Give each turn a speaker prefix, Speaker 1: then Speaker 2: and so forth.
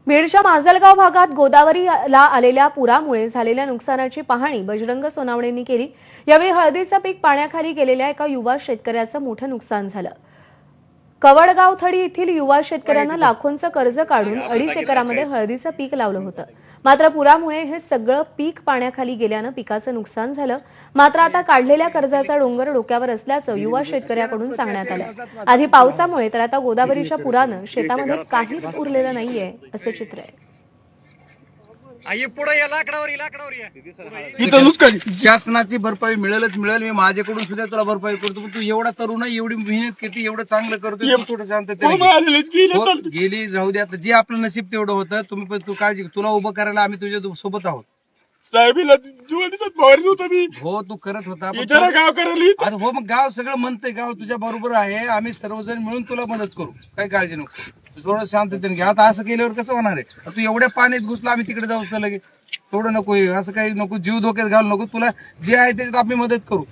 Speaker 1: बीडच्या माजलगाव भागात गोदावरीला आलेल्या पुरामुळे झालेल्या नुकसानाची पाहणी बजरंग सोनावणेंनी केली। यावेळी हळदीचं पीक पाण्याखाली गेलेल्या एका युवा शेतकऱ्याचं मोठं नुकसान झालं। कवडगावथडी येथील युवा शेतकऱ्यानं लाखोंचं कर्ज काढून 2.5 एकरामध्ये हळदीचं पीक लावलं होतं। मात्र पुरामुळे हे सगळं पीक पाण्याखाली गेल्यानं पिकाचं नुकसान झालं। मात्र आता काढलेल्या कर्जाचा डोंगर डोक्यावर असल्याचं युवा शेतकऱ्याकडून सांगण्यात आलं। आधी पावसामुळे तर आता गोदावरीच्या पुरानं शेतामध्ये काहीच उरलेलं नाहीये असं चित्र आहे।
Speaker 2: शासनाची भरपाई मिळेलच मिळेल। मी माझ्याकडून सुद्धा तुला भरपाई करतो, पण तू एवढा तरुण आहे, एवढी मेहनत किती एवढं चांगलं करतोय, थोडं शांततेने गेली राहू दे। आता जे आपलं नशीब तेवढं होतं, तुम्ही पण तू काळजी घे। तुला उभं करायला आम्ही तुझ्या सोबत आहोत।
Speaker 3: साहेबीला दिवसात फवारणी होता मी
Speaker 2: हो तू करत होता, पण
Speaker 3: विचारा गाव करायला
Speaker 2: अरे हो, मग गाव सगळं म्हणतंय, गाव तुझ्या बरोबर आहे। आम्ही सर्वजण मिळून तुला मदत करू, काही काळजी नको। थोडं शांततेने घे। आता असं केल्यावर कसं होणार आहे? तू एवढ्या पाण्यात घुसला, आम्ही तिकडे जाऊ लगे थोडं नको, असं काही नको, जीव धोक्यात घालू नको। तुला जे आहे त्याच्यात आम्ही मदत करू।